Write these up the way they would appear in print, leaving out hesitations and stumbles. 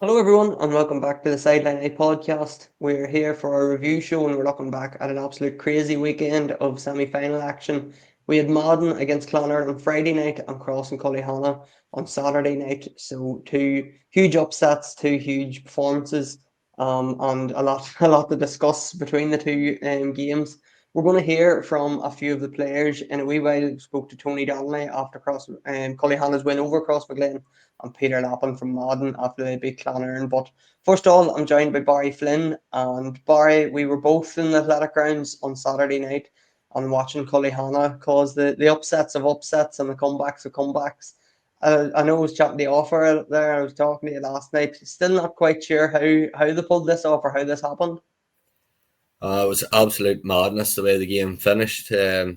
Hello, everyone, and welcome back to the Sideline Eye podcast. We're here for our review show, and we're looking back at an absolute crazy weekend of semi-final action. We had Modern against Clonard on Friday night and Cross and Cullyhanna on Saturday night. So two huge upsets, two huge performances, and a lot to discuss between the two games. We're going to hear from a few of the players in a wee while. We spoke to Tony Donnelly after Cullyhanna's win over Cross and Peter Lappin from Modern after they beat Clonard. But first of all, I'm joined by Barry Flynn. And Barry, we were both in the athletic grounds on Saturday night and watching Cullyhanna cause the upsets of upsets and the comebacks of comebacks. I know I was chatting to you offer there. I was talking to you last night. Still not quite sure how they pulled this off or how this happened. It was absolute madness the way the game finished. I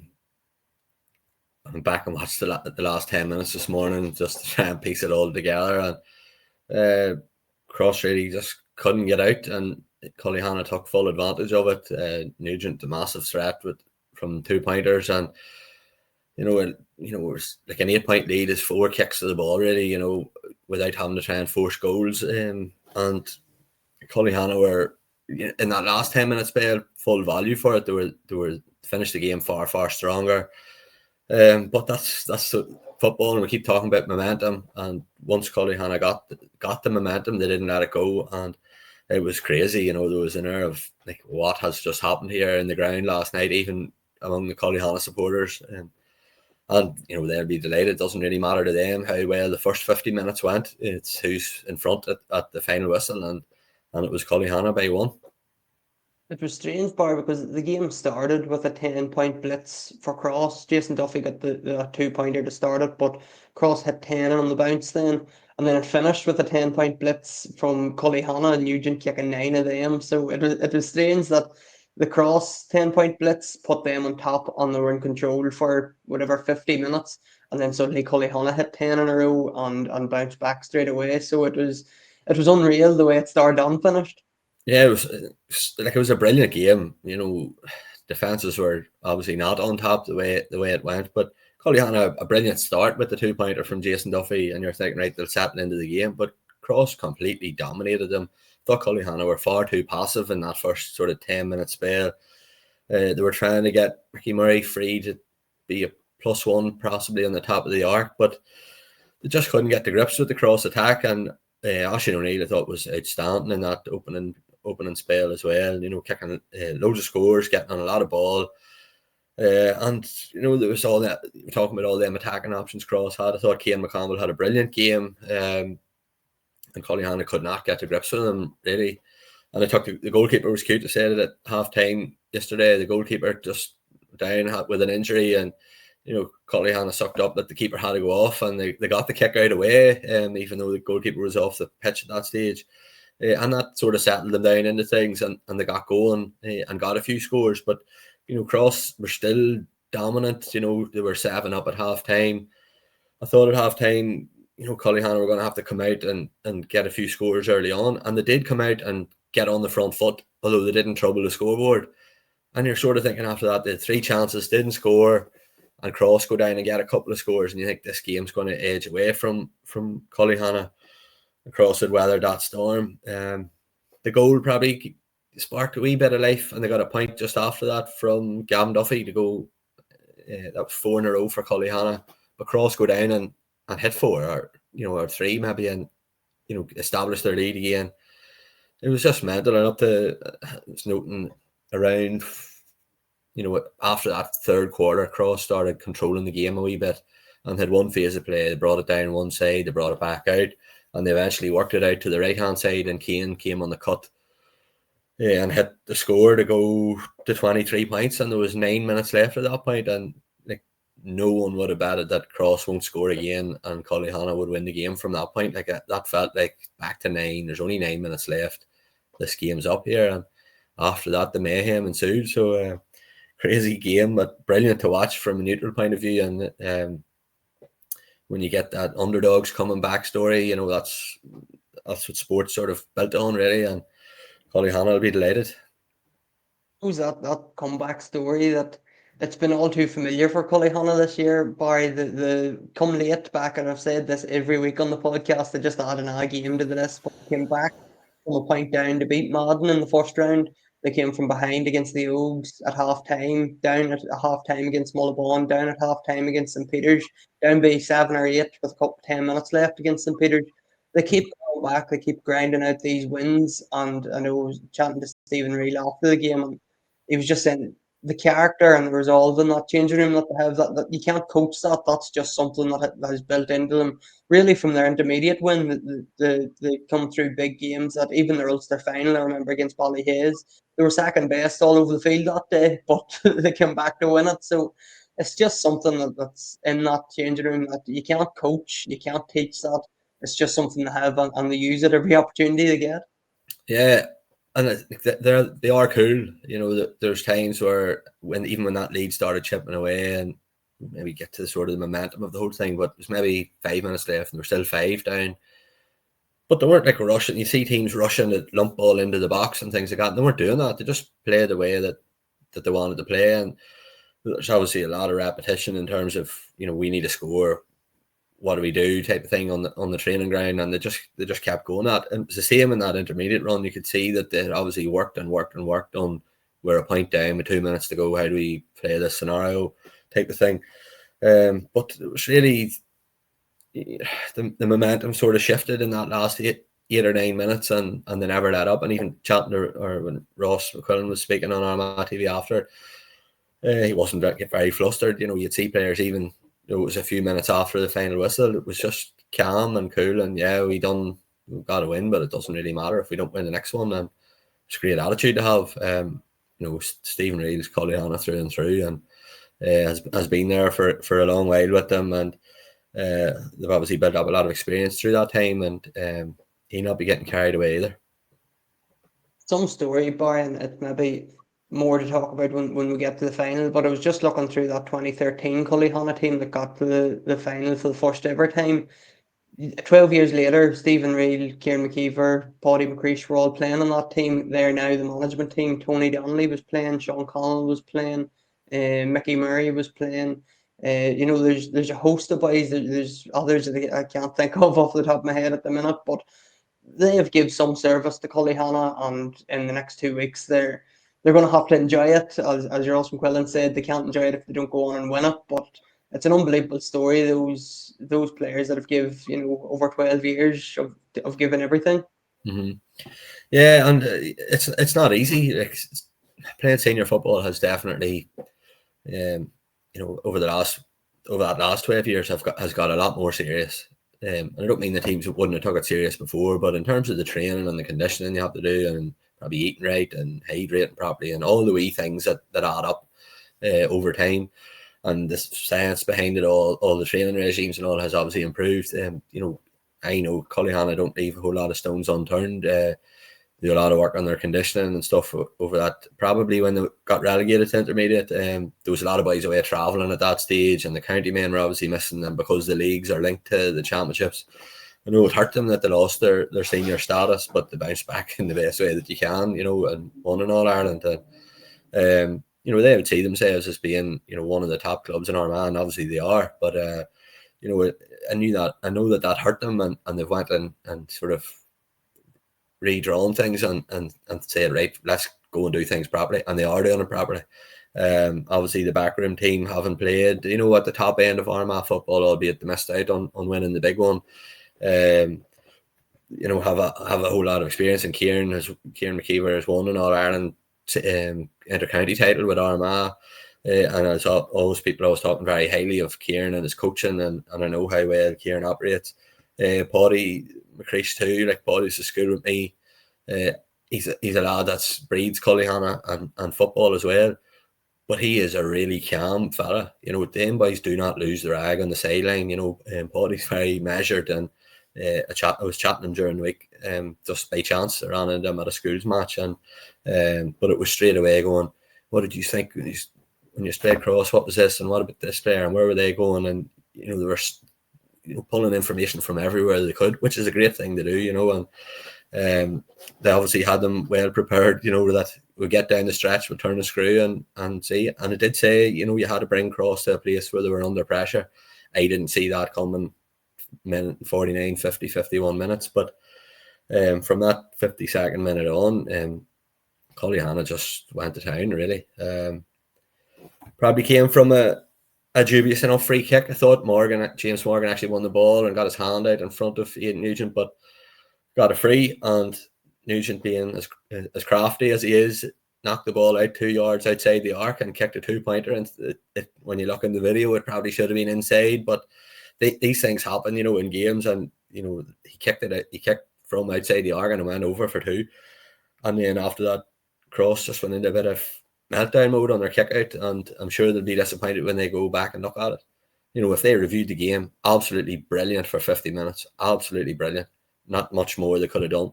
went back and watched the last 10 minutes this morning just to try and piece it all together. And Cross really just couldn't get out, and Cullyhanna took full advantage of it. Nugent, the massive threat from 2-pointers, and it was like an 8-point lead is 4 kicks to the ball, really, without having to try and force goals. And Cullyhanna were in that last 10 minutes spell full value for it. They were finished the game far stronger. But that's football, and we keep talking about momentum. And once Cullyhanna got the momentum, they didn't let it go, and it was crazy. There was an air of like, what has just happened here in the ground last night, even among the Cullyhanna supporters. And they'll be delighted. It doesn't really matter to them how well the first 50 minutes went. It's who's in front at the final whistle, and it was Cullyhanna by 1. It was strange, Bar, because the game started with a 10-point blitz for Cross. Jason Duffy got the 2-pointer to start it, but Cross hit 10 on the bounce then. And then it finished with a 10-point blitz from Cullyhanna and Nugent kicking 9 of them. So it was strange that the Cross 10-point blitz put them on top and they were in control for whatever 50 minutes. And then suddenly Cullyhanna hit 10 in a row and bounced back straight away. So it was unreal the way it started and finished. Yeah, it was a brilliant game. Defenses were obviously not on top the way it went, but Cullyhanna a brilliant start with the 2-pointer from Jason Duffy, and you're thinking, right, they'll settle into the game, but Cross completely dominated them. Thought Cullyhanna were far too passive in that first sort of 10-minute spell. They were trying to get Ricky Murray free to be a +1 possibly on the top of the arc, but they just couldn't get the grips with the Cross attack. And Oisin O'Neill, I thought, was outstanding in that opening spell as well. Kicking loads of scores, getting on a lot of ball. And there was all that, we're talking about all them attacking options Cross had. I thought Cian McConville had a brilliant game, and Cullyhanna could not get to grips with him, really. And I thought the goalkeeper was cute to say that at half time yesterday. The goalkeeper just down with an injury, and Cullyhanna sucked up that the keeper had to go off, and they got the kick out away, even though the goalkeeper was off the pitch at that stage. And that sort of settled them down into things, and they got going and got a few scores. But Cross were still dominant. They were 7 up at half time. I thought at half time, Cullyhanna were going to have to come out and get a few scores early on, and they did come out and get on the front foot, although they didn't trouble the scoreboard. And you're sort of thinking after that, they had 3 chances, didn't score, and Cross go down and get a couple of scores, and you think this game's going to edge away from Cullyhanna. Cross had weathered that storm. The goal probably sparked a wee bit of life, and they got a point just after that from Gavin Duffy to go. That was 4 in a row for Cullyhanna. But Cross go down and hit 4 or 3 maybe, and establish their lead again. It was just mental. And up to it's noting around after that third quarter, Cross started controlling the game a wee bit and had one phase of play. They brought it down one side, they brought it back out, and they eventually worked it out to the right hand side, and Cian came on the cut and hit the score to go to 23 points, and there was 9 minutes left at that point, and no one would have betted that Cross won't score again and Cullyhanna would win the game from that point. That felt like back to 9. There's only 9 minutes left. This game's up here, and after that the mayhem ensued. So crazy game, but brilliant to watch from a neutral point of view. And when you get that underdogs coming back story, that's what sports sort of built on, really. And Cullyhanna will be delighted. Who's that comeback story that It's been all too familiar for Cullyhanna this year. Barry, the come late back, and I've said this every week on the podcast. They just added a game to the list, but came back from a point down to beat Madden in the first round. They came from behind against the Oaks at half time, down at half time against Mullabone, down at half time against St. Peter's, down by 7 or 8 with a couple 10 minutes left against St. Peter's. They keep going back, they keep grinding out these wins. And I know I was chatting to Stephen Reel after the game, and he was just saying the character and the resolve in that changing room that they have, that you can't coach that. That's just something that is built into them. Really, from their intermediate win, they come through big games. That even their Ulster final, I remember against Ballyhaise, they were second best all over the field that day, but they came back to win it. So it's just something that's in that changing room that you can't coach, you can't teach that. It's just something they have, and they use it every opportunity they get. Yeah, and they are cool. You know, there's times where even when that lead started chipping away and maybe get to sort of the momentum of the whole thing, but there's maybe 5 minutes left and we're still 5 down. But they weren't like rushing. You see teams rushing the lump ball into the box and things like that. And they weren't doing that. They just played the way that they wanted to play. And there's obviously a lot of repetition in terms of, you know, we need to score. What do we do type of thing on the training ground, and they just kept going at. And it was the same in that intermediate run. You could see that they obviously worked on we're a point down with 2 minutes to go. How do we play this scenario type of thing? But it was really the momentum sort of shifted in that last 8 or 9 minutes, and they never let up. And even chatting or when Ross McQuillan was speaking on Armagh TV after, he wasn't very flustered. You know, you'd see players even. It was a few minutes after the final whistle. It was just calm and cool. And yeah, we got to win, but it doesn't really matter if we don't win the next one. And it's a great attitude to have. You know, Stephen Reil's Cullyhanna through and through, and has been there for a long while with them. And they've obviously built up a lot of experience through that time. And he'll not be getting carried away either. Some story, Brian, it maybe more to talk about when we get to the final, but I was just looking through that 2013 Cullyhanna team that got to the final for the first ever time. 12 years later, Stephen Reel, Kieran McKeever, Paddy McCreesh were all playing on that team. They're now the management team. Tony Donnelly was playing, Sean Connell was playing, Mickey Murray was playing. You know, there's a host of boys. There's others that I can't think of off the top of my head at the minute, but they have given some service to Cullyhanna, and in the next 2 weeks they're going to have to enjoy it. As Ross McQuillan said, they can't enjoy it if they don't go on and win it. But it's an unbelievable story. Those players that have give over 12 years of giving everything. Mm-hmm. Yeah, and it's not easy. Like, playing senior football has definitely, over that last 12 years has got a lot more serious. And I don't mean the teams wouldn't have took it serious before, but in terms of the training and the conditioning you have to do, and probably eating right and hydrating properly, and all the wee things that add up over time, and the science behind it all the training regimes and all has obviously improved. I know Cullyhanna don't leave a whole lot of stones unturned. Do a lot of work on their conditioning and stuff over that. Probably when they got relegated to intermediate, there was a lot of boys away travelling at that stage, and the county men were obviously missing them because the leagues are linked to the championships. I know it hurt them that they lost their senior status, but they bounced back in the best way that you can, and won in All Ireland. And they would see themselves as being, one of the top clubs in Armagh, and obviously they are. But I know that hurt them, and they went and sort of redrawn things and said, right, let's go and do things properly, and they are doing it properly. Obviously the backroom team haven't played, at the top end of Armagh football, albeit they missed out on winning the big one. Have a whole lot of experience, and Kieran McKeever has won an All Ireland inter-county title with Armagh. And I saw all those people I was talking very highly of Kieran and his coaching, and I know how well Kieran operates. Paddy McCreesh too, like Paddy's a school with me. He's a lad that breeds Cullyhanna and football as well, but he is a really calm fella. Them boys do not lose their rag on the sideline. Paddy's very measured, and I was chatting to him during the week, just by chance around him at a schools match, and but it was straight away going, what did you think when you straight across? What was this, and what about this player, and where were they going? And they were pulling information from everywhere they could, which is a great thing to do, and they obviously had them well prepared, that we get down the stretch, we turn the screw and see. And it did say, you know, you had to bring Cross to a place where they were under pressure. I didn't see that coming 49, 50, 51 minutes. But from that 52nd minute on, Colley just went to town, really. Probably came from a dubious enough free kick. I thought James Morgan actually won the ball and got his hand out in front of Aidan Nugent, but got a free, and Nugent, being as crafty as he is, knocked the ball out 2 yards outside the arc and kicked a 2-pointer. And when you look in the video, it probably should have been inside, but these things happen, you know, in games. And you know, he kicked from outside the arc and it went over for 2. And then after that, Cross just went into a bit of meltdown mode on their kick out, and I'm sure they'll be disappointed when they go back and look at it. You know, if they reviewed the game, absolutely brilliant for 50 minutes, absolutely brilliant. Not much more they could have done,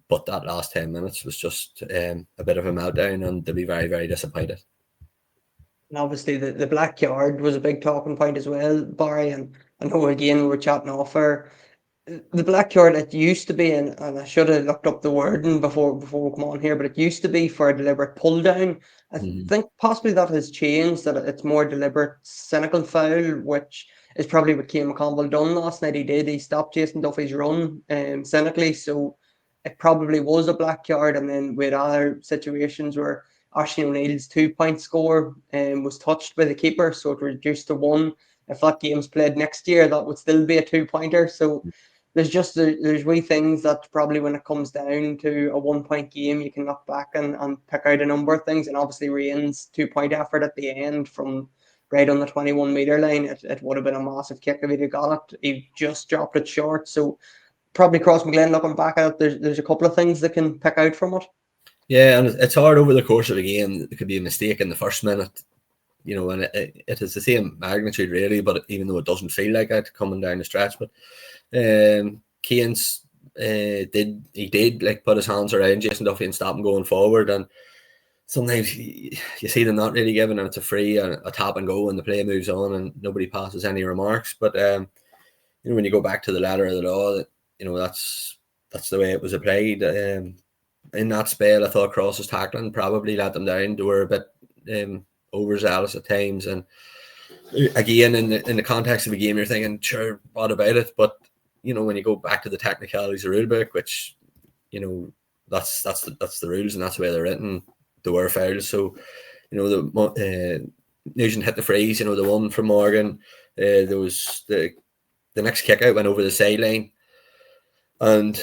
but that last 10 minutes was just a bit of a meltdown, and they'll be very, very disappointed. And obviously the black yard was a big talking point as well, Barry, and I know again we were chatting off her. The black yard, it used to be, and I should have looked up the wording before we come on here, but it used to be for a deliberate pull down. I think possibly that has changed, that it's more deliberate cynical foul, which is probably what Cian McConville done last night. He stopped Jason Duffy's run cynically, so it probably was a black yard. And then with other situations where Ashley O'Neill's 2-point score was touched by the keeper, so it reduced to 1. If that game's played next year, that would still be a 2-pointer. So there's wee things that probably when it comes down to a 1-point game, you can look back and pick out a number of things. And obviously Rain's 2-point effort at the end from right on the 21-meter line, it would have been a massive kick if he'd got it. He just dropped it short. So probably Crossmaglen, looking back at it, there's a couple of things that can pick out from it. Yeah, and it's hard over the course of the game. There could be a mistake in the first minute, you know, and it is the same magnitude really, but even though it doesn't feel like it coming down the stretch. But Cian's did like put his hands around Jason Duffy and stop him going forward, and sometimes you see them not really giving, and it's a free and a tap and go, and the play moves on and nobody passes any remarks. But you know, when you go back to the letter of the law, you know, that's the way it was applied. In that spell, I thought Cross's tackling probably let them down. They were a bit overzealous at times, and again, in the context of a game, you're thinking, sure, what about it? But you know, when you go back to the technicalities of the rule book, which, you know, that's the rules and that's the way they're written, there were fouls. So, you know, the Nugent hit the freeze. You know, the one from Morgan. There was the next kick out went over the sideline, and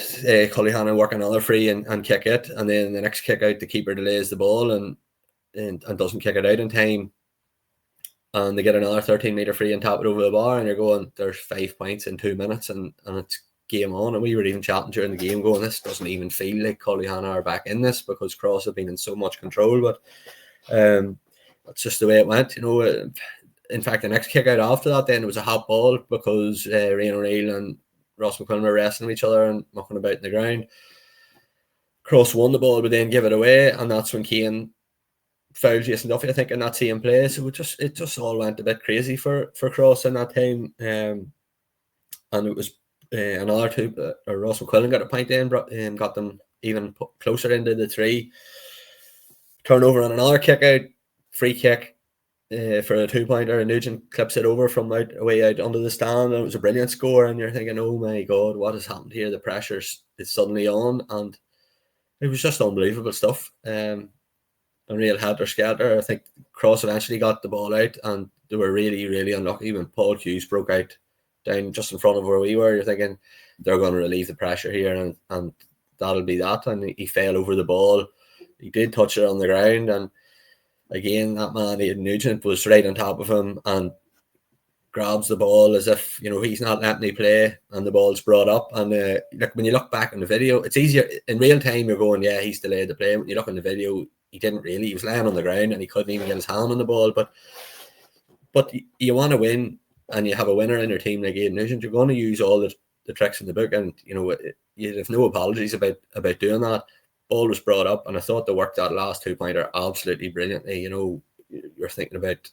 Colley work another free and kick it, and then the next kick out, the keeper delays the ball and doesn't kick it out in time, and they get another 13-meter free and tap it over the bar, and you're going, there's 5 points in 2 minutes, and it's game on. And we were even chatting during the game going, this doesn't even feel like Colley are back in this, because Cross have been in so much control. But that's just the way it went, you know. In fact, the next kick out after that, then it was a hot ball, because Rian O'Neill and Ross McQuillan were wrestling with each other and mucking about in the ground. Cross won the ball, but then give it away, and that's when Cian fouled Jason Duffy, I think, in that same play. So it just all went a bit crazy for Cross in that time. And it was another two. Ross McQuillan got a point in, got them even closer into the 3. Turnover on another kick out, free kick for a 2-pointer, and Nugent clips it over from way out under the stand, and it was a brilliant score. And you're thinking, oh my God, what has happened here? The pressure is suddenly on, and it was just unbelievable stuff. Unreal helter-skelter. I think Cross eventually got the ball out, and they were really, really unlucky when Paul Hughes broke out down just in front of where we were. You're thinking they're going to relieve the pressure here, and that'll be that. And he fell over the ball. He did touch it on the ground, and again, that man, Aidan Nugent, was right on top of him and grabs the ball as if, you know, he's not letting me play, and the ball's brought up. And like when you look back in the video, it's easier in real time. You're going, yeah, he's delayed the play. When you look in the video, he didn't really. He was laying on the ground and he couldn't even get his hand on the ball. But you want to win, and you have a winner in your team like Aidan Nugent, you're going to use all the tricks in the book, and you know, you have no apologies about doing that. Ball was brought up, and I thought they worked that last 2-pointer absolutely brilliantly. You know, you're thinking about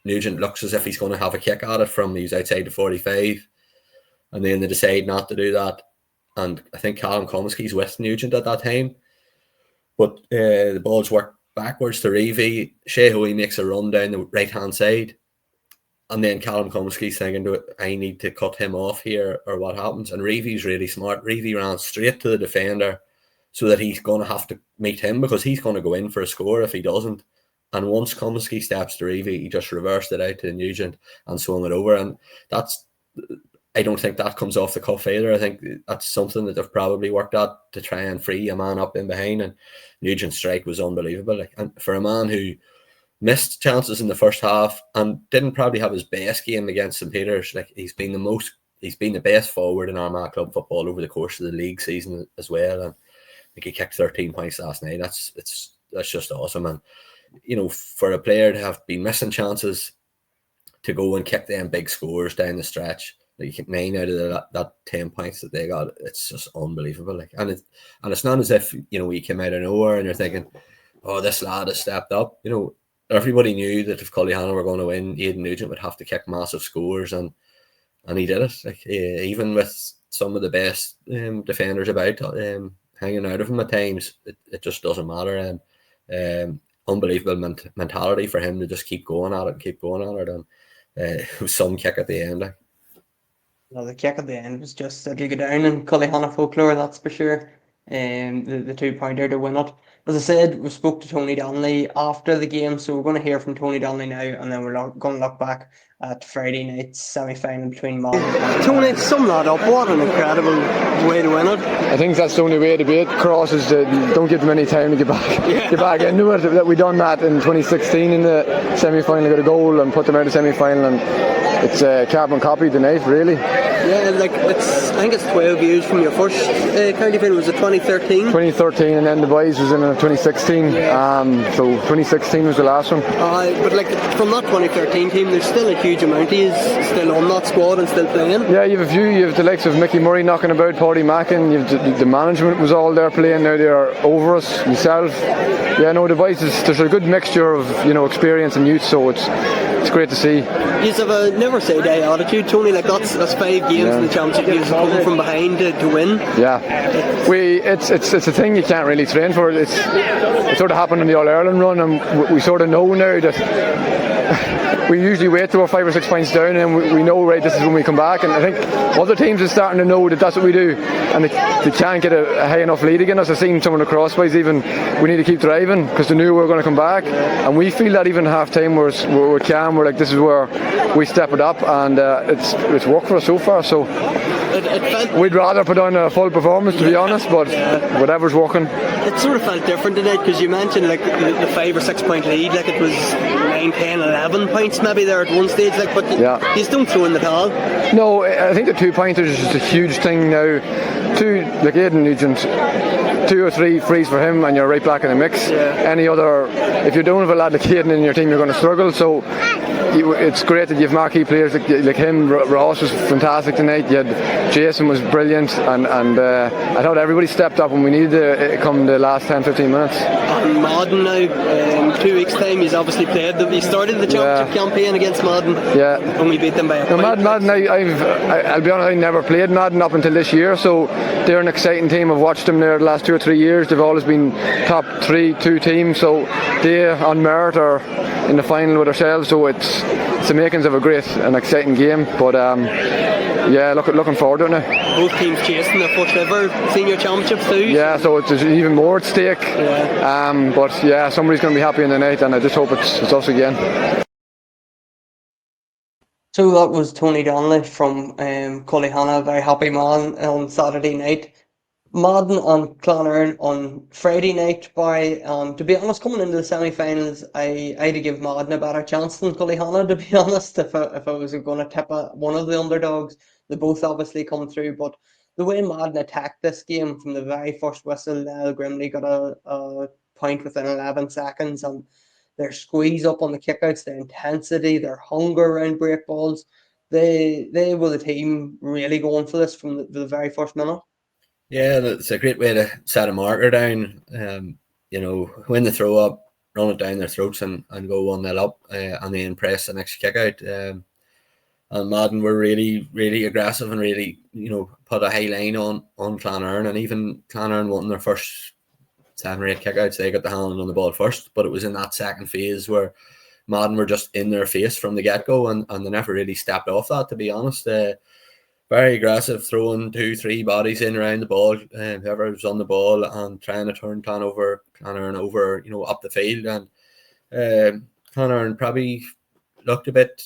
Nugent looks as if he's going to have a kick at it from he's outside the 45, and then they decide not to do that. And I think Callum Comiskey's with Nugent at that time. But the ball's worked backwards to Reevy. Shea Hoey makes a run down the right-hand side. And then Callum Comiskey's thinking, I need to cut him off here, or what happens? And Reevy's really smart. Reevy ran straight to the defender so that he's going to have to meet him, because he's going to go in for a score if he doesn't. And once Comiskey steps to Reevy, he just reversed it out to Nugent and swung it over. And I don't think that comes off the cuff either. I think that's something that they've probably worked at to try and free a man up in behind. And Nugent's strike was unbelievable. And for a man who missed chances in the first half and didn't probably have his best game against St. Peter's, he's been the best forward in Armagh club football over the course of the league season as well. And he kicked 13 points last night. That's just awesome. And for a player to have been missing chances to go and kick them big scores down the stretch, 9 out of that 10 points that they got, it's just unbelievable. And it's not as if he came out of nowhere and you're thinking, oh, this lad has stepped up. Everybody knew that if Cullyhanna were going to win, Aidan Nugent would have to kick massive scores, and he did it. Even with some of the best defenders about hanging out of him at times, it just doesn't matter. And unbelievable mentality for him to just keep going at it. And it was some kick at the end. Well, the kick at the end was just, it'll go down in Cullyhanna folklore, that's for sure. The 2-pointer to win it. As I said, we spoke to Tony Donnelly after the game, so we're going to hear from Tony Donnelly now, and then we're going to look back at Friday night's semi-final between Modern and Tony, sum that up. What an incredible way to win it. I think that's the only way to beat Crosses. Don't give them any time to get back into it. That we done that in 2016 in the semi-final, got a goal and put them out of the semi-final, and it's a carbon copy tonight, really. Yeah, I think it's 12 years from your first county final. Was it 2013? 2013, and then the boys was in 2016. So 2016 was the last one. But from that 2013 team, there's still a huge amount of you still on that squad and still playing. Yeah, you have a few. You have the likes of Mickey Murray knocking about, Paddy Mackin. You have the management was all there playing. Now they are over us. Myself. Yeah, no, the boys. There's a good mixture of experience and youth. So it's great to see. You have a never say die attitude, Tony. That's 5 games in the championship. You come from behind to win. Yeah, it's a thing you can't really train for. It sort of happened in the All Ireland run, and we sort of know now that we usually wait till we're 5 or 6 points down, and we know right this is when we come back. And I think other teams are starting to know that that's what we do, and they can't get a high enough lead against us. I've seen some of the crossways even. We need to keep driving because they knew we were going to come back, and we feel that even half time we're calm. We're like, this is where we step it up, and it's worked for us so far. So we'd rather put on a full performance, to be honest, but whatever's working. It sort of felt different tonight because you mentioned the 5 or 6 point lead, it was 9, 10, 11 points maybe there at one stage, but you don't throw in the towel. No, I think the 2-pointers is just a huge thing now. Aidan Nugent, 2 or 3 frees for him and you're right back in the mix. Any other, if you don't have a lad like Aidan in your team, you're going to struggle. So it's great that you have marquee players like him. Ross was fantastic tonight. You had Jason was brilliant, and I thought everybody stepped up when we needed to come the last 10-15 minutes. And Madden now, in 2 weeks' time, he's obviously played. He started the championship campaign against Madden. Yeah, and we beat them by a point. Madden, I'll be honest, I never played Madden up until this year, so they're an exciting team. I've watched them there the last 2 or 3 years. They've always been top 2 teams, so they on merit are in the final with ourselves. So it's the makings of a great and exciting game. But looking forward to it now. Both teams chasing their first ever senior championships too. Yeah, so there's even more at stake. But somebody's going to be happy in the night, and I just hope it's us again. So that was Tony Donnelly from Cullyhanna, a very happy man on Saturday night. Madden and Clonard on Friday night. To be honest, coming into the semi-finals, I'd give Madden a better chance than Cullyhanna, to be honest, if I was going to tip one of the underdogs. They both obviously come through, but the way Madden attacked this game from the very first whistle, Niall Grimley got a point within 11 seconds, and their squeeze up on the kickouts, their intensity, their hunger around break balls, they were the team really going for this from the very first minute. Yeah, it's a great way to set a marker down. Win the throw up, run it down their throats and go 1-0 up, and then press the next kick out. And Madden were really, really aggressive and really, put a high line on Clonard, and even Clonard wanting their first 7 or 8 kickouts, they got the handling on the ball first. But it was in that second phase where Madden were just in their face from the get-go, and they never really stepped off that, to be honest. Very aggressive, throwing 2-3 bodies in around the ball, whoever was on the ball, and trying to turn Clonard over, up the field. And Clonard probably looked a bit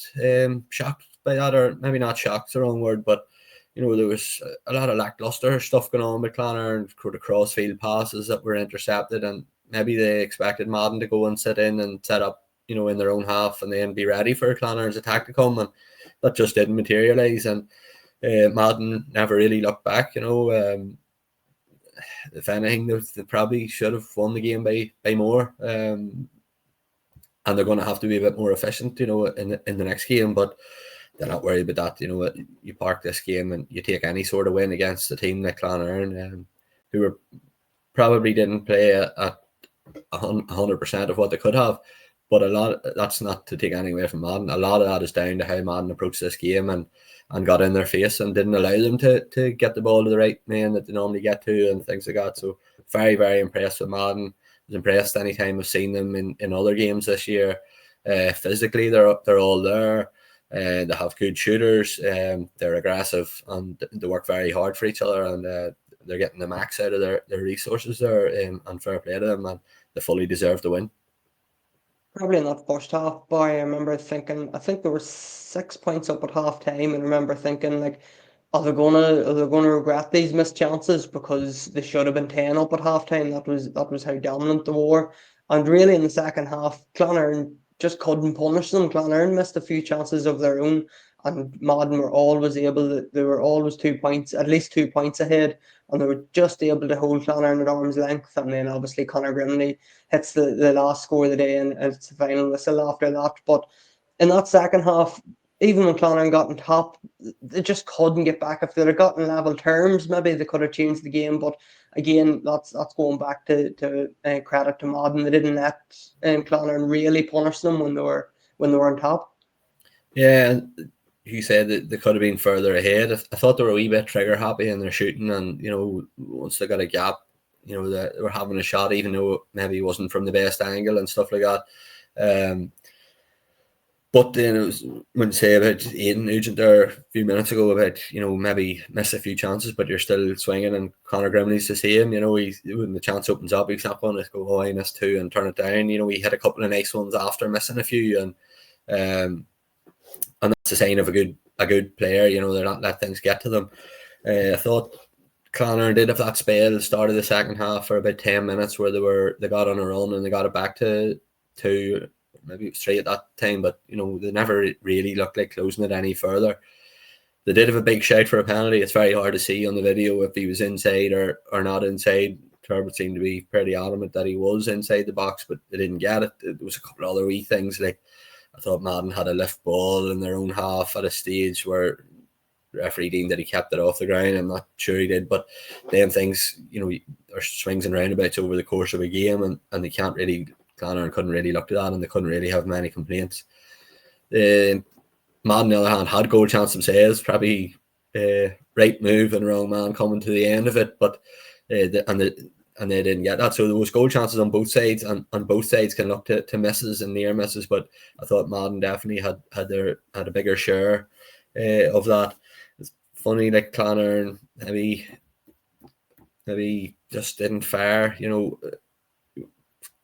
shocked by that, or maybe not shocked, the wrong word, but there was a lot of lackluster stuff going on with Clonard, the cross-field passes that were intercepted, and maybe they expected Madden to go and sit in and set up, in their own half, and then be ready for Clonard's attack to come, and that just didn't materialise. And Madden never really looked back. If anything, they probably should have won the game by more, and they're going to have to be a bit more efficient, in the next game. But they're not worried about that. You park this game and you take any sort of win against a team like Clonard, who probably didn't play at 100% of what they could have. But a lot, that's not to take anything away from Madden. A lot of that is down to how Madden approached this game and got in their face and didn't allow them to get the ball to the right man that they normally get to and things like that. So very, very impressed with Madden. I was impressed anytime I've seen them in other games this year. Physically, they're all there. They have good shooters. They're aggressive and they work very hard for each other, and they're getting the max out of their resources there. And fair play to them, and they fully deserve to win. Probably in that first half, boy, I remember thinking, I think there were 6 points up at half time, and I remember thinking, like, are they gonna regret these missed chances, because they should have been 10 up at half time. That was how dominant they were. And really in the second half, Clonard just couldn't punish them. Clonard missed a few chances of their own, and Madden were always they were always 2 points, at least 2 points ahead, and they were just able to hold Clonard at arm's length. And then obviously Conor Grimley hits the last score of the day, and it's the final whistle after that. But in that second half, even when Clonard got on top, they just couldn't get back. If they'd have gotten level terms, maybe they could have changed the game. But again, that's going back to credit to Madden. They didn't let Clonard really punish them when they were on top. Yeah, and you said that they could have been further ahead. I thought they were a wee bit trigger happy in their shooting, and once they got a gap, they were having a shot, even though maybe it wasn't from the best angle and stuff like that. But then it was, when say about Aiden Nugent there a few minutes ago about, maybe miss a few chances, but you're still swinging, and Conor Grimley's the same. When the chance opens up, he's not going to go, oh, I missed 2 and turn it down. He had a couple of nice ones after missing a few, and that's a sign of a good player. They're not let things get to them. I thought Clonard did have that spell at the start of the second half for about 10 minutes where they got on a run and they got it back to 2, maybe 3 at that time, but they never really looked like closing it any further. They did have a big shout for a penalty. It's very hard to see on the video if he was inside or not inside. Turbot seemed to be pretty adamant that he was inside the box, but they didn't get it. There was a couple of other wee things, like I thought Madden had a lift ball in their own half at a stage where the referee deemed that he kept it off the ground. I'm not sure he did, but them things, there's swings and roundabouts over the course of a game, and they can't really, Clonard couldn't really look at that, and they couldn't really have many complaints. Madden, on the other hand, had goal chance themselves, probably right move and wrong man coming to the end of it, but they didn't get that. So there was goal chances on both sides, and both sides can look to misses and near misses, but I thought Madden definitely had a bigger share of that. It's funny, like Clonard maybe just didn't fire.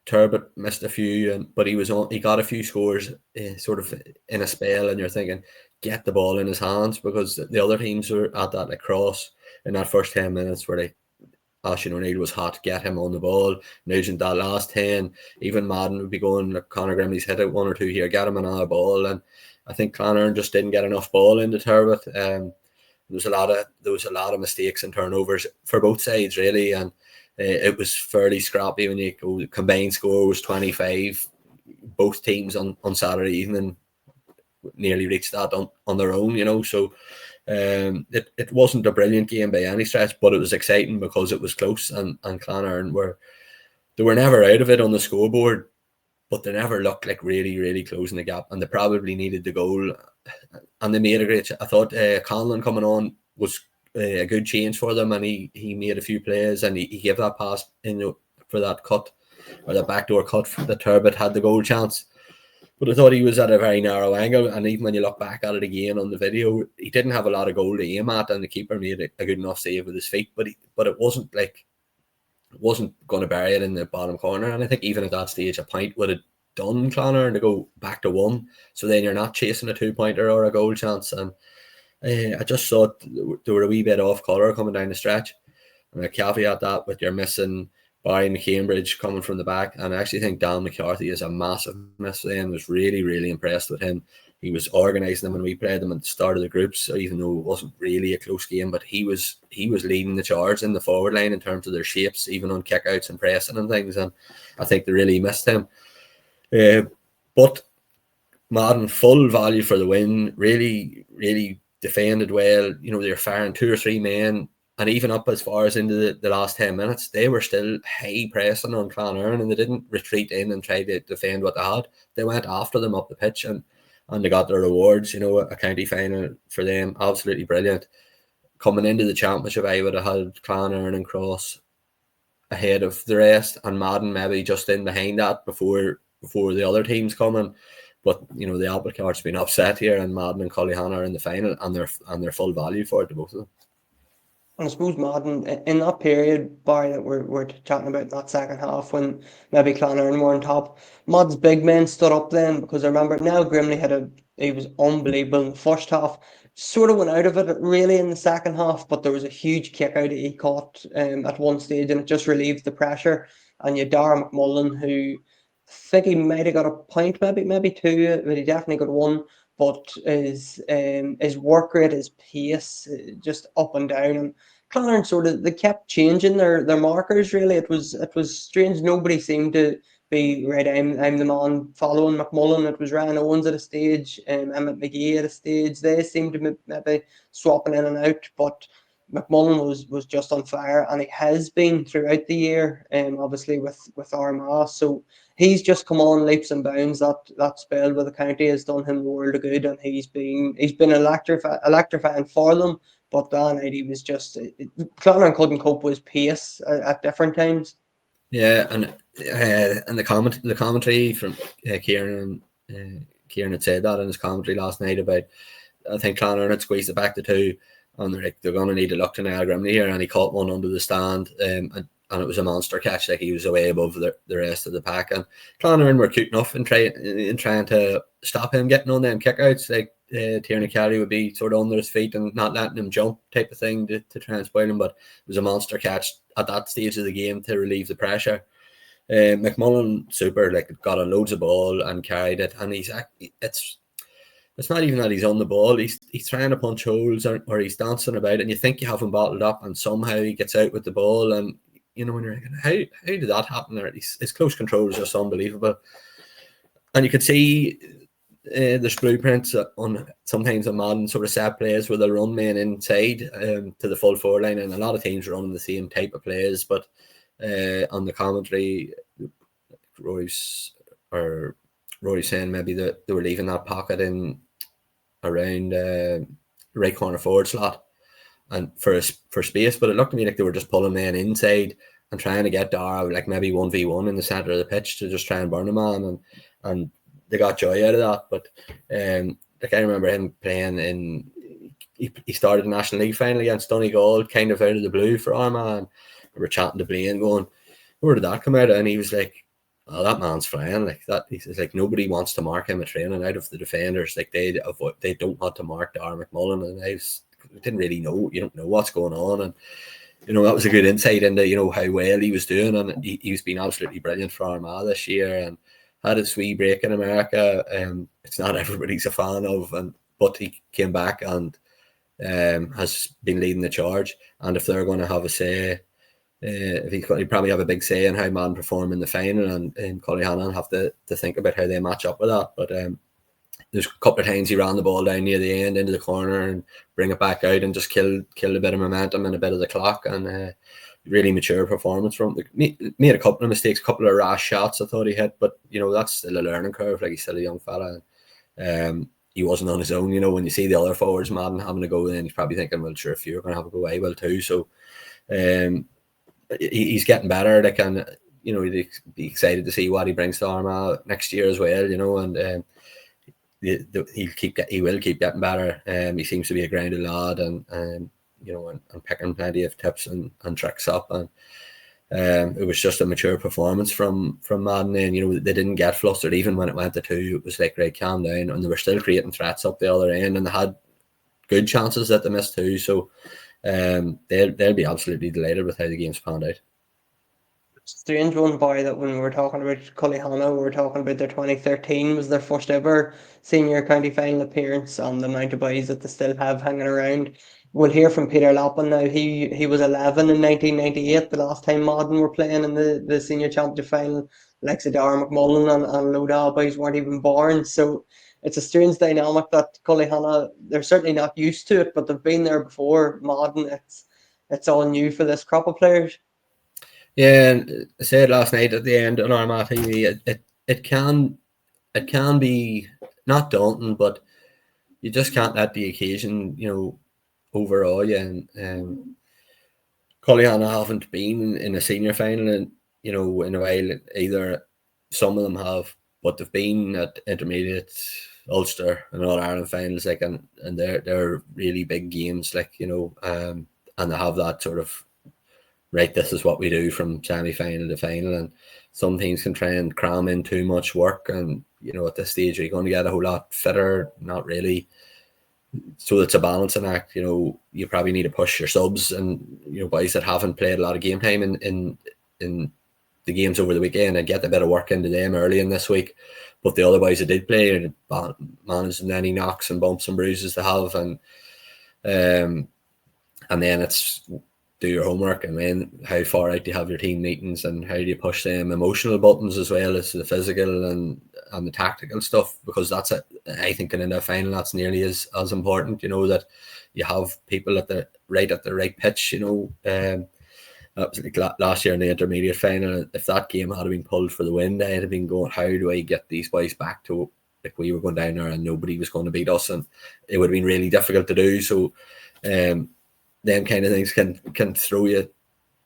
Turbot missed a few, but he got a few scores sort of in a spell, and you're thinking, get the ball in his hands, because the other teams were at that cross in that first 10 minutes where Ashton O'Neill was hot, get him on the ball. Nugent that last 10, even Madden would be going, Conor Grimley's hit out 1 or 2 here, get him another ball, and I think Clonard just didn't get enough ball into Turbot. There was a lot of mistakes and turnovers for both sides, really, and it was fairly scrappy when you go. The combined score was 25. Both teams on Saturday evening nearly reached that on their own, so it wasn't a brilliant game by any stretch, but it was exciting because it was close, and Clonard were never out of it on the scoreboard, but they never looked like really, really closing the gap, and they probably needed the goal, and they made a great. I thought Conlon coming on was a good change for them, and he made a few plays, and he gave that pass for that cut, or the backdoor cut that Turbot had the goal chance. But I thought he was at a very narrow angle, and even when you look back at it again on the video, he didn't have a lot of goal to aim at, and the keeper made a good enough save with his feet. But it wasn't going to bury it in the bottom corner. And I think even at that stage, a point would have done Clonard to go back to 1. So then you're not chasing a 2-pointer or a goal chance. And I just thought they were a wee bit off colour coming down the stretch. And I caveat that with your missing Barry McCambridge coming from the back. And I actually think Dan McCarthy is a massive miss for them. I was really, really impressed with him. He was organising them when we played them at the start of the groups, so even though it wasn't really a close game, but he was leading the charge in the forward line in terms of their shapes, even on kickouts and pressing and things. And I think they really missed him. But Madden, full value for the win. Really, really defended well. You know, they're firing 2 or 3 men. And even up as far as into the last 10 minutes, they were still high pressing on Clonard, and they didn't retreat in and try to defend what they had. They went after them up the pitch, and they got their rewards. You know, a county final for them, absolutely brilliant. Coming into the championship, I would have had Clonard and Cross ahead of the rest, and Madden maybe just in behind that before the other teams coming. But you know, the apple cart's been upset here, and Madden and Cullyhanna are in the final, and they're full value for it, to both of them. And I suppose Madden, in that period, Barry, that we're chatting about in that second half, when maybe Clonard were on top, Madden's big men stood up then, because I remember now Grimley he was unbelievable in the first half. Sort of went out of it really in the second half, but there was a huge kick out that he caught at one stage, and it just relieved the pressure. And you had Dara McMullen, who I think he might have got a point, maybe 2, but he definitely got 1. But his work rate, his pace, just up and down. And Clonard sort of, they kept changing their markers. Really, it was strange. Nobody seemed to be right. I'm the man following McMullen. It was Ryan Owens at a stage, Emmett McGee at a stage. They seemed to maybe swapping in and out, but McMullen was just on fire, and he has been throughout the year. Obviously with Armagh, so he's just come on leaps and bounds. That spell with the county has done him the world of good, and he's been electrifying for them. But that night he was just Clonard couldn't cope with his pace at different times. Yeah, and the commentary from Kieran had said that in his commentary last night about, I think Clonard had squeezed it back to 2. And they're going to need to look to Niall Grimley here, and he caught one under the stand, and it was a monster catch. Like, he was away above the rest of the pack, and Clonard were cute enough in trying to stop him getting on them kickouts. Like Tierney Kelly would be sort of under his feet and not letting him jump, type of thing to try and spoil him. But it was a monster catch at that stage of the game to relieve the pressure. McMullen, super, like, got on loads of ball and carried it, and it's not even that he's on the ball. He's trying to punch holes or he's dancing about, and you think you have him bottled up, and somehow he gets out with the ball. And you know, when you're thinking, how did that happen there? His close control is just unbelievable. And you could see there's blueprints on sometimes on Madden sort of set plays where they'll run men inside to the full forward line, and a lot of teams are running the same type of plays. But on the commentary, Rory's saying maybe that they were leaving that pocket in around right corner forward slot and for space, but it looked to me like they were just pulling men inside and trying to get Dara like maybe 1v1 in the centre of the pitch to just try and burn a man, and they got joy out of that. But like, I remember him playing he started the National League final against Donegal kind of out of the blue for Armagh, and we were chatting to Blaine going, where did that come out of? And he was like, oh, that man's flying like that. He says, like, nobody wants to mark him at training out of the defenders. Like, they don't want to mark Dara McMullen, and I didn't really know. You don't know what's going on, and you know, that was a good insight into, you know, how well he was doing, and he's been absolutely brilliant for Armagh this year, and had his wee break in America. It's not everybody's a fan of, but he came back and has been leading the charge. And if they're going to have a say, he'd probably have a big say in how Man perform in the final, and Cullyhanna have to think about how they match up with that. But there's a couple of times he ran the ball down near the end into the corner and bring it back out and just kill a bit of momentum and a bit of the clock, and really mature performance from him. Made a couple of mistakes, a couple of rash shots I thought he hit, but you know, that's still a learning curve. Like, he's still a young fella. He wasn't on his own. You know, when you see the other forwards, Madden having to go in, he's probably thinking, well, sure, if you're going to have a go, I will too. So he's getting better. Like, and you'd be excited to see what he brings to Armagh next year as well, and he will keep getting better. He seems to be a grounded lad, and picking plenty of tips and tricks up, and it was just a mature performance from Madden. And they didn't get flustered even when it went to 2. It was like, right, calm down, and they were still creating threats up the other end, and they had good chances that they missed too. So they'll be absolutely delighted with how the game's panned out. Strange one, boy, that when we were talking about Cullyhanna, we were talking about their 2013 was their first ever senior county final appearance, on the amount of boys that they still have hanging around. We'll hear from Peter Lappin now. He was 11 in 1998, the last time Modern were playing in the senior championship final. Like Dara McMullen and Loda boys weren't even born. So it's a strange dynamic that Cullyhanna, they're certainly not used to it, but they've been there before. Modern, it's all new for this crop of players. Yeah, and I said last night at the end on Armagh TV, it can be not daunting, but you just can't let the occasion, overawe you. And Cullyhanna haven't been in a senior final in a while. Either some of them have, but they've been at intermediate, Ulster, and All Ireland finals, and they're really big games, and they have that sort of, right, this is what we do from semi-final to final, and some teams can try and cram in too much work, and at this stage are you going to get a whole lot fitter? Not really. So it's a balancing act. You probably need to push your subs and boys that haven't played a lot of game time in the games over the weekend, and get a bit of work into them early in this week. But the other boys that did play and managed any knocks and bumps and bruises to have, and then it's do your homework, and then how far out do you have your team meetings, and how do you push them emotional buttons as well as the physical and the tactical stuff, because that's it. I think in a final that's nearly as important, that you have people at the right pitch. Like last year in the intermediate final, if that game had been pulled for the win, I'd have been going, how do I get these boys back to, like, we were going down there and nobody was going to beat us, and it would have been really difficult to do. So them kind of things can throw you,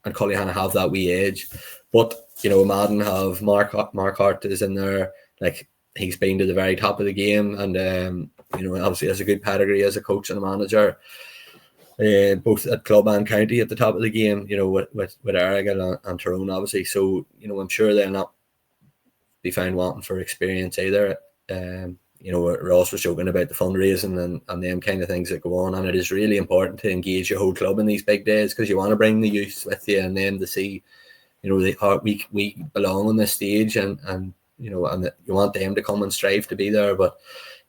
and Cullyhanna have that wee edge. But Madden have Mark Hart is in there, like, he's been to the very top of the game, and obviously has a good pedigree as a coach and a manager, both at club and county at the top of the game, with Argyll and Tyrone, obviously. So I'm sure they'll not be found wanting for experience either. We're also joking about the fundraising and them kind of things that go on, and it is really important to engage your whole club in these big days, because you want to bring the youth with you, and then to see, we belong on this stage, and you want them to come and strive to be there. But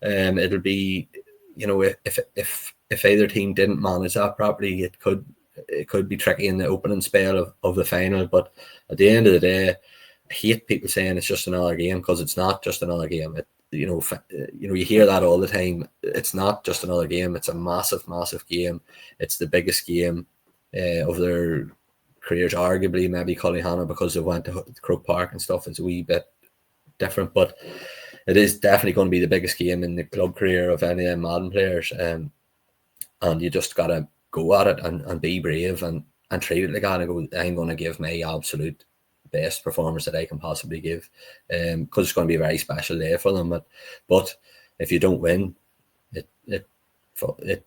it'll be, if either team didn't manage that properly, it could be tricky in the opening spell of the final. But at the end of the day, I hate people saying it's just another game, because it's not just another game. You hear that all the time. It's not just another game. It's a massive, massive game. It's the biggest game of their careers, arguably. Maybe Cullyhanna, because they went to Croke Park and stuff, is a wee bit different, but it is definitely going to be the biggest game in the club career of any of them Madden players. And you just got to go at it and be brave and treat it like that, and go, I'm going to give my absolute best performance that I can possibly give, because it's going to be a very special day for them. But if you don't win,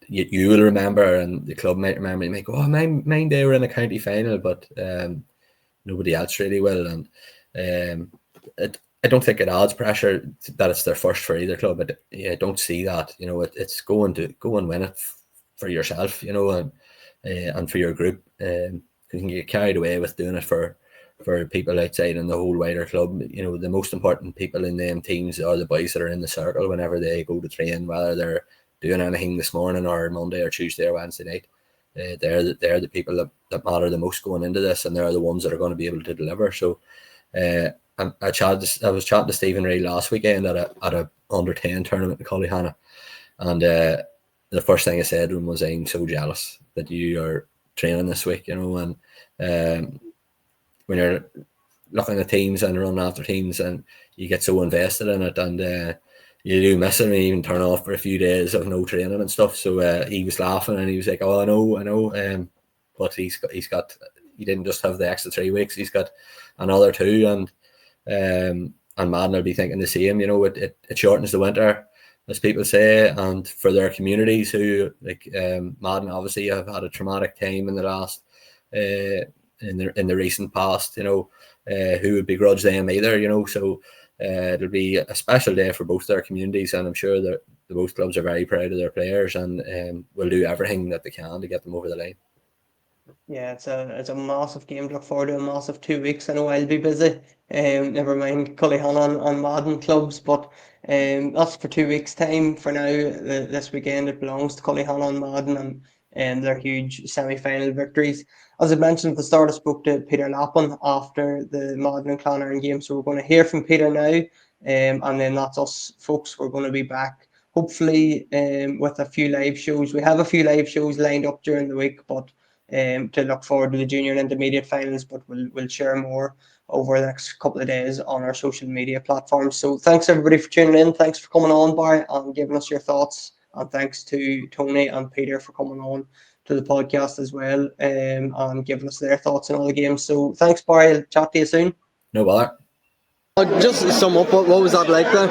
you will remember, and the club might remember. You might go, oh, mine day were in a county final, but nobody else really will. And I don't think it adds pressure that it's their first for either club. But I don't see that. It's go and win it for yourself, and for your group. You can get carried away with doing it for people outside in the whole wider club. The most important people in them teams are the boys that are in the circle whenever they go to train, whether they're doing anything this morning or Monday or Tuesday or Wednesday night. They're the people that matter the most going into this, and they're the ones that are going to be able to deliver. So I was chatting to Stephen Ray last weekend at a under 10 tournament in Cullyhanna, and the first thing I said to him was, I'm so jealous that you are training this week, and when you're looking at teams and running after teams, and you get so invested in it, and you do miss it, and even turn off for a few days of no training and stuff. So he was laughing, and he was like, oh, I know, but he's got he didn't just have the extra 3 weeks; he's got another 2, and Madden will be thinking the same. It shortens the winter, as people say, and for their communities who Madden obviously have had a traumatic time in the last in the recent past. Who would begrudge them either? So it'll be a special day for both their communities, and I'm sure that the both clubs are very proud of their players and will do everything that they can to get them over the line. Yeah, it's a massive game to look forward to, a massive 2 weeks. I know I'll be busy. Never mind Cullyhannon and Madden clubs, but that's for 2 weeks' time. For now, this weekend it belongs to Cullyhannon and Madden, and their huge semi-final victories. As I mentioned at the start, I spoke to Peter Lappin after the Madden and Clonard game, so we're going to hear from Peter now, and then that's us, folks. We're going to be back hopefully with a few live shows. We have a few live shows lined up during the week, but to look forward to the junior and intermediate finals, but we'll share more over the next couple of days on our social media platforms. So thanks everybody for tuning in. Thanks for coming on, Barry, and giving us your thoughts. And thanks to Tony and Peter for coming on to the podcast as well, and giving us their thoughts on all the games. So thanks, Barry. I'll chat to you soon. No bother. Just to sum up, what was that like then?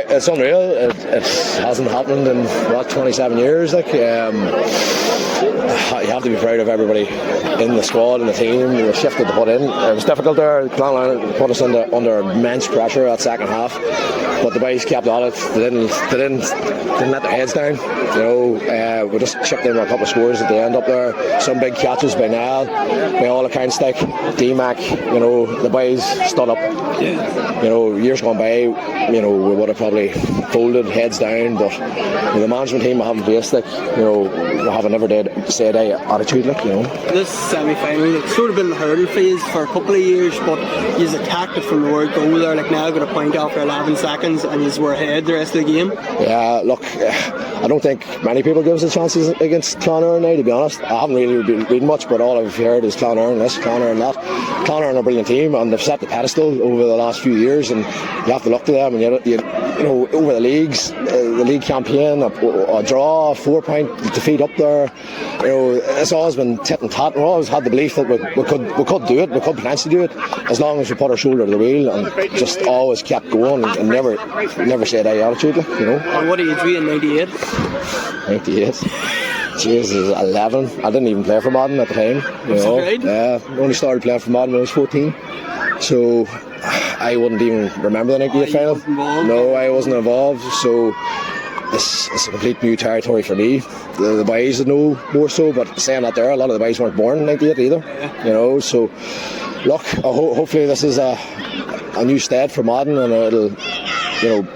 It's unreal. It hasn't happened in 27 years. You have to be proud of everybody in the squad and the team. The shift that they put in. It was difficult there. Clonard put us under immense pressure that second half, but the boys kept at it. They didn't let their heads down. We just chipped in a couple of scores at the end up there. Some big catches by Niall, by all accounts, D-Mac. The boys stood up. Years gone by, we would have probably folded heads down, but the management team have in place, we have a never say die attitude, This semi-final, it's sort of been the hurdle phase for a couple of years, but you've attacked it from the word goal there, now got a point after 11 seconds and you were ahead the rest of the game. Yeah, look, I don't think many people give us a chance against Clonard now, to be honest. I haven't really been reading much, but all I've heard is Clonard and this, Clonard and that. Clonard are a brilliant team, and they've set the pedestal over the last few years, and you have to look to them. And over the leagues, the league campaign, a draw, a 4-point defeat up there. It's always been tit and tat. We've always had the belief that we could do it, we could potentially do it, as long as we put our shoulder to the wheel and just always kept going and never said die attitude. And what age were you in 98? 98. Jesus, 11. I didn't even play for Madden at the time. Right? Yeah, only started playing for Madden when I was 14. So I wouldn't even remember the 98 final. No, I wasn't involved. So it's a complete new territory for me. The boys know more so, but saying that there, a lot of the boys weren't born in 98 either. Yeah. So look, hopefully this is a new step for Madden, and it'll,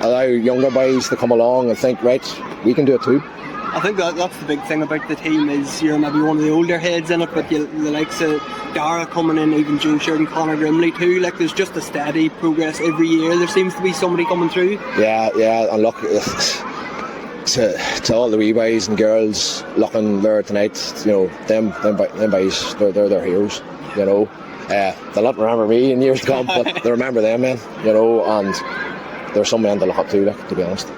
allow younger boys to come along and think, right, we can do it too. I think that's the big thing about the team, is you're maybe one of the older heads in it, but the likes of Dara coming in, even Joe Sheridan, Conor Grimley too, there's just a steady progress every year. There seems to be somebody coming through. Yeah, and look, to all the wee boys and girls looking there tonight, them boys, they're their heroes, They'll not remember me in years to come, but they remember them, man, and there's some men to look up to, to be honest.